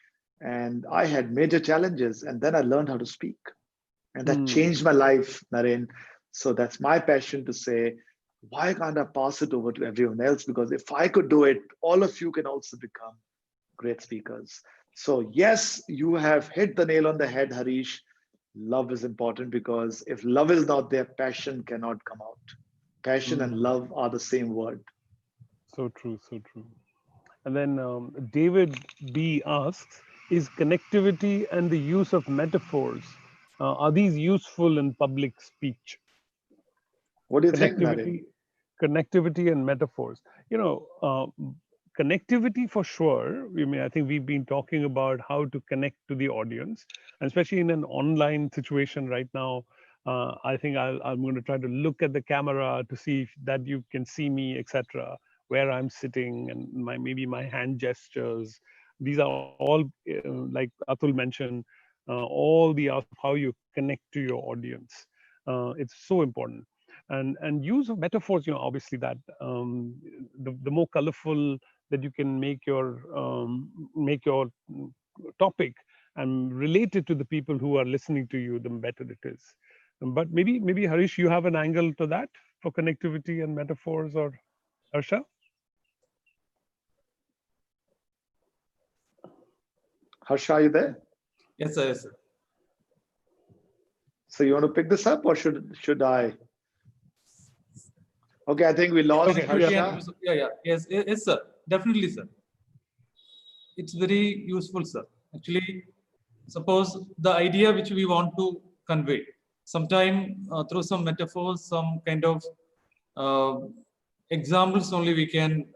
and I had major challenges, and then I learned how to speak. And that changed my life, Naren. So that's my passion to say, why can't I pass it over to everyone else? Because if I could do it, all of you can also become great speakers. So yes, you have hit the nail on the head, Harish. Love is important because if love is not there, passion cannot come out. Passion and love are the same word. So true, so true. And then David B asks, is connectivity and the use of metaphors, are these useful in public speech? What do you think, Naren? Connectivity and metaphors. connectivity for sure. I think we've been talking about how to connect to the audience, and especially in an online situation right now. I think I'm going to try to look at the camera to see that you can see me, etc., where I'm sitting, and maybe my hand gestures. These are all, like Atul mentioned, all the how you connect to your audience. It's so important. And use of metaphors, obviously that the more colorful that you can make your topic and relate it to the people who are listening to you, the better it is. But maybe Harish, you have an angle to that for connectivity and metaphors, or Harsha? Harsha, are you there? Yes, sir. Yes, sir. So you want to pick this up, or should I? Okay, I think we lost Harsha. Yes, sir. Definitely, sir. It's very useful, sir. Actually, suppose the idea which we want to convey, sometime through some metaphors, some kind of examples only we can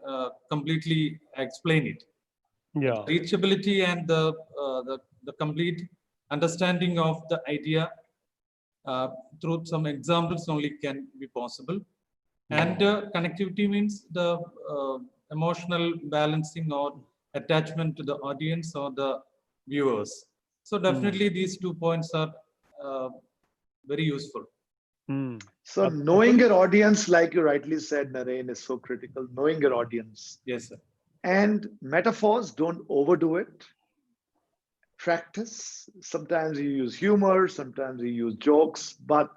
completely explain it. Yeah. The reachability and the complete understanding of the idea through some examples only can be possible. And connectivity means the emotional balancing or attachment to the audience or the viewers. So definitely these 2 points are very useful. So knowing your audience, like you rightly said, Naren, is so critical. Knowing your audience. Yes, sir. And metaphors, don't overdo it. Practice. Sometimes you use humor, sometimes you use jokes, but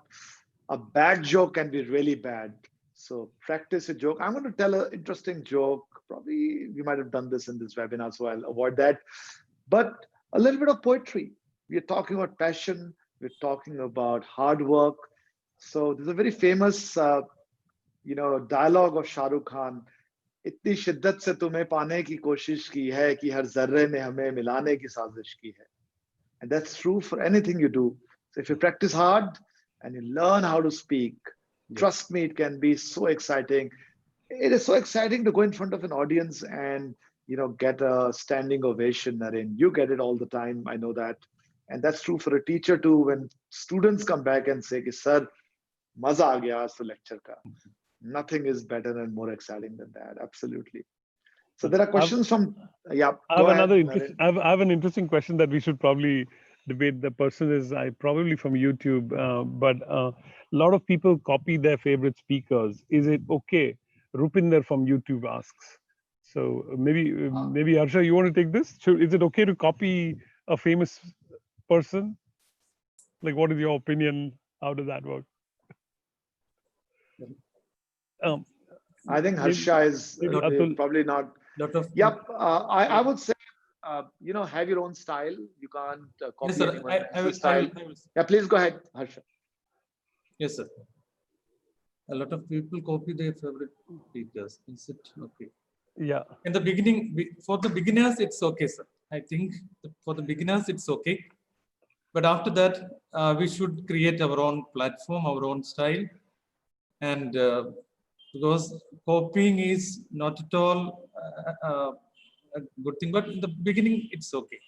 a bad joke can be really bad. So practice a joke. I'm going to tell an interesting joke. Probably we might have done this in this webinar, so I'll avoid that. But a little bit of poetry. We're talking about passion. We're talking about hard work. So there's a very famous, dialogue of Shah Rukh Khan. इतनी शिद्दत से तुम्हें पाने की कोशिश की है कि हर जर्रे ने हमें मिलाने की साजिश की है. And that's true for anything you do. So if you practice hard and you learn how to speak, trust me, it can be so exciting. It is so exciting to go in front of an audience and get a standing ovation, Naren. You get it all the time. I know that. And that's true for a teacher too. When students come back and say, sir, maza aa gaya aaj to lecture ka. Nothing is better and more exciting than that. Absolutely. So there are questions from, yeah. I have an interesting question that we should probably debate. The person is probably from YouTube, but a lot of people copy their favorite speakers. Is it okay? Rupinder from YouTube asks. So maybe Harsha, you want to take this? Is it okay to copy a famous person? Like, what is your opinion? How does that work? I think Harsha is probably not. Yep. I would say, have your own style. You can't copy anyone else's style. Yeah, please go ahead, Harsha. Yes, sir. A lot of people copy their favorite speakers. Is it okay? Yeah. In the beginning, for the beginners, it's okay, sir. I think for the beginners, it's okay. But after that, we should create our own platform, our own style. And because copying is not at all a good thing, but in the beginning, it's okay.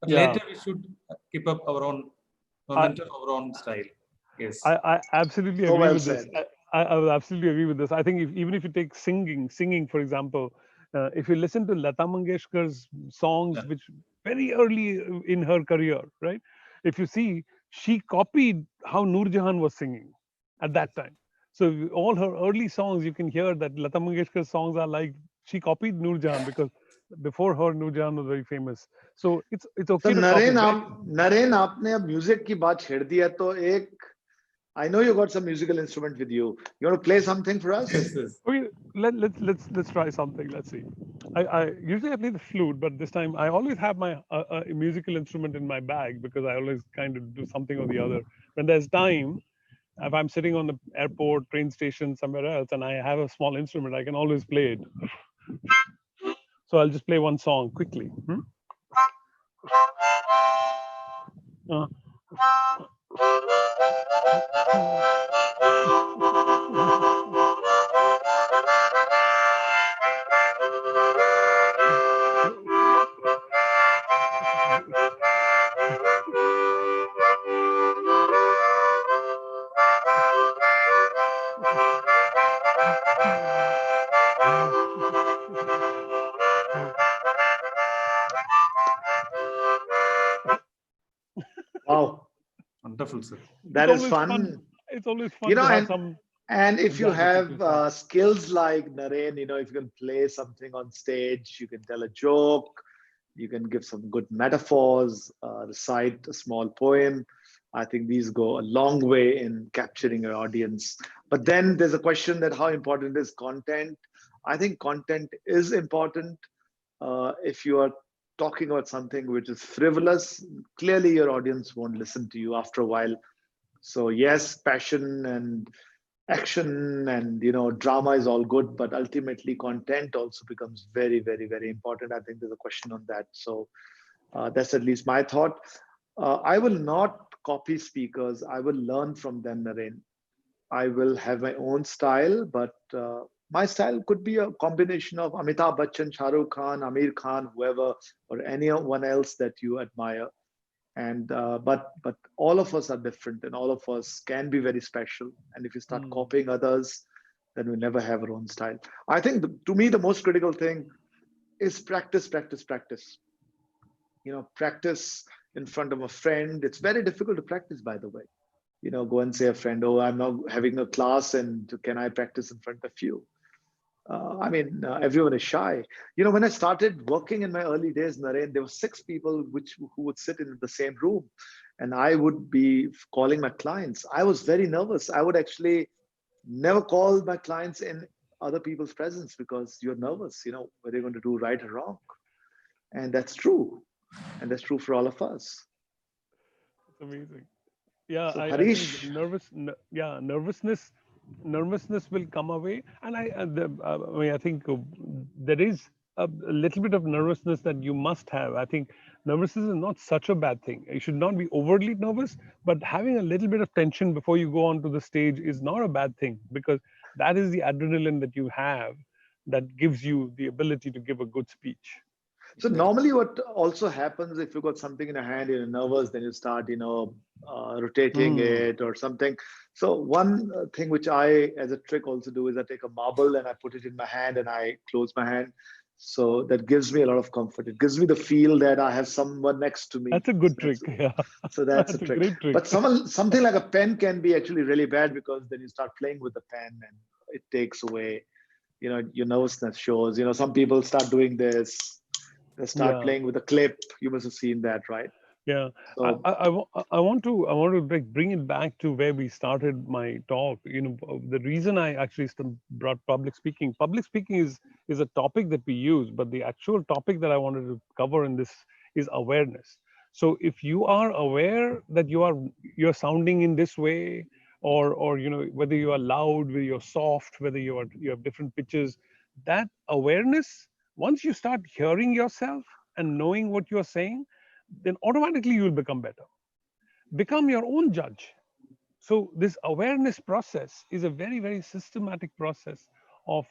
But later, we should keep up our own momentum, our own style. Yes. I absolutely agree with this. I will absolutely agree with this. I think even if you take singing, for example, if you listen to Lata Mangeshkar's songs, which very early in her career, right? If you see, she copied how Noor Jahan was singing at that time. So all her early songs, you can hear that Lata Mangeshkar's songs are like she copied Noor Jahan, because before her, Noor Jahan was very famous. So it's okay. So Naren, आपने अब music की बात छेड़ दिया तो I know you got some musical instrument with you. You want to play something for us? Yes. Okay, let's try something. Let's see. I usually play the flute, but this time I always have my musical instrument in my bag, because I always kind of do something or the other. When there's time, if I'm sitting on the airport, train station, somewhere else, and I have a small instrument, I can always play it. So I'll just play one song quickly. Wonderful, sir. That It's is always fun. It's always fun You know, to have some. and if you exaggerated have fun. skills like Naren, if you can play something on stage, you can tell a joke, you can give some good metaphors, recite a small poem. I think these go a long way in capturing your audience. But then there's a question that how important is content? I think content is important. If you are talking about something which is frivolous, clearly your audience won't listen to you after a while. So yes, passion and action and drama is all good, but ultimately content also becomes very, very, very important. I think there's a question on that. So that's at least my thought. I will not copy speakers. I will learn from them, Naren. I will have my own style, but my style could be a combination of Amitabh Bachchan, Shah Rukh Khan, Amir Khan, whoever, or anyone else that you admire. And but all of us are different, and all of us can be very special. And if you start copying others, then we never have our own style. I think to me the most critical thing is practice, practice, practice. Practice in front of a friend. It's very difficult to practice, by the way. Go and say a friend, oh, I'm now having a class, and can I practice in front of you? Everyone is shy. When I started working in my early days, Naren, there were 6 people who would sit in the same room, and I would be calling my clients. I was very nervous. I would actually never call my clients in other people's presence because you're nervous, whether you're going to do right or wrong. And that's true. And that's true for all of us. It's amazing. Yeah, So I think Harish, nervousness will come away, and I think there is a little bit of nervousness that you must have. I think nervousness is not such a bad thing. You should not be overly nervous, but having a little bit of tension before you go onto the stage is not a bad thing, because that is the adrenaline that you have that gives you the ability to give a good speech. so normally what also happens if you got something in your hand, you're nervous, then you start, rotating it or something. So one thing which I, as a trick also do is I take a marble and I put it in my hand and I close my hand. So that gives me a lot of comfort. It gives me the feel that I have someone next to me. That's a good trick. Yeah. So that's a a trick. great trick. But something like a pen can be actually really bad, because then you start playing with the pen and it takes away, your nervousness shows. Some people start doing this. They start playing with a clip. You must have seen that, right? Yeah, So I want to bring it back to where we started my talk. The reason I actually brought public speaking. Public speaking is a topic that we use, but the actual topic that I wanted to cover in this is awareness. So if you are aware that you're sounding in this way, or whether you are loud, whether you're soft, whether you have different pitches, that awareness, once you start hearing yourself and knowing what you're saying, then automatically you will become better. Become your own judge. So this awareness process is a very, very systematic process of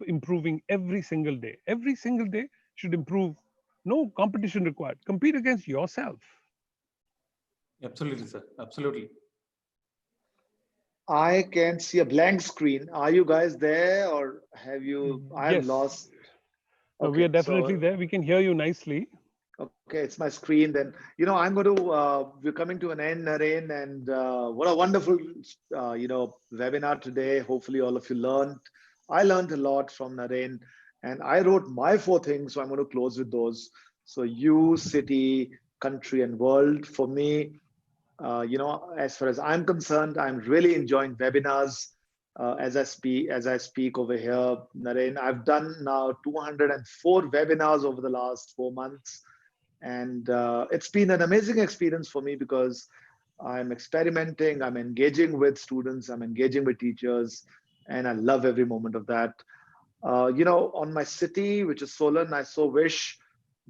improving every single day. Every single day should improve. No competition required. Compete against yourself. Absolutely, sir. Absolutely. I can see a blank screen. Are you guys there, or have you? I have Yes. lost. We are definitely there. We can hear you nicely. Okay, it's my screen. Then I'm going to. We're coming to an end, Naren, and what a wonderful webinar today. Hopefully, all of you learned. I learned a lot from Naren, and I wrote my 4 things, so I'm going to close with those. So you, city, country, and world. For me, as far as I'm concerned, I'm really enjoying webinars. As I speak over here, Naren, I've done now 204 webinars over the last 4 months. And it's been an amazing experience for me, because I'm experimenting, I'm engaging with students, I'm engaging with teachers, and I love every moment of that. On my city, which is Solan, I so wish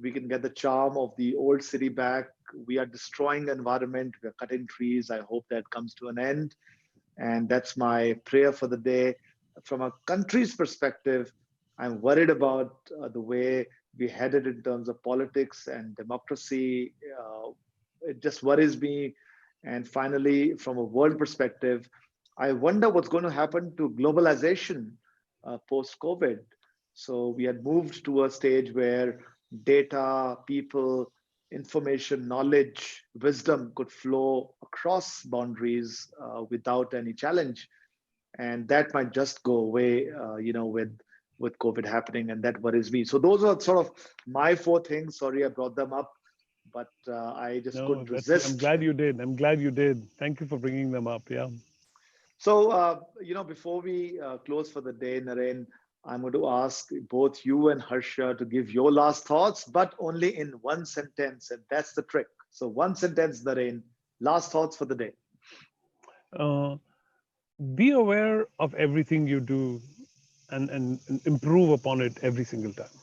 we can get the charm of the old city back. We are destroying the environment, we're cutting trees. I hope that comes to an end. And that's my prayer for the day. From a country's perspective, I'm worried about the way we headed in terms of politics and democracy. It just worries me. And finally, from a world perspective, I wonder what's going to happen to globalization post-COVID. So we had moved to a stage where data, people, information, knowledge, wisdom could flow across boundaries without any challenge. And that might just go away, with COVID happening, and that worries me. So those are sort of my 4 things. Sorry, I brought them up, but I just couldn't resist. I'm glad you did. I'm glad you did. Thank you for bringing them up. Yeah. So, before we close for the day, Naren, I'm going to ask both you and Harsha to give your last thoughts, but only in one sentence, and that's the trick. So, one sentence, Naren, last thoughts for the day. Be aware of everything you do and improve upon it every single time.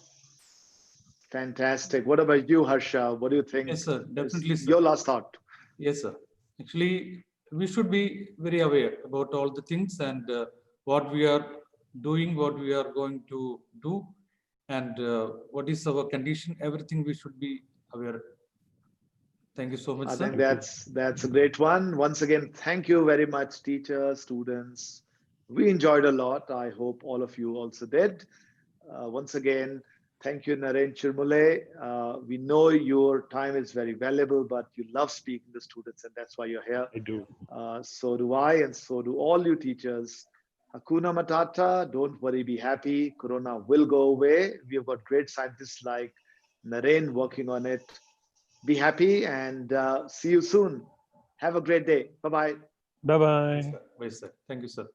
Fantastic. What about you, Harsha? What do you think? Yes, sir. Definitely, sir. Your last thought. Yes, sir. Actually, we should be very aware about all the things and what we are doing, what we are going to do, and what is our condition. Everything we should be aware. Thank you so much, I sir. think that's a great one. Once again, thank you very much, teachers, students. We enjoyed a lot. I hope all of you also did. Once again, thank you, Naren Chirmule. We know your time is very valuable, but you love speaking to students, and that's why you're here. I do. So do I, and so do all you teachers. Hakuna Matata, don't worry, be happy. Corona will go away. We have got great scientists like Naren working on it. Be happy and see you soon. Have a great day. Bye-bye. Bye-bye. Bye, sir. Thank you, sir.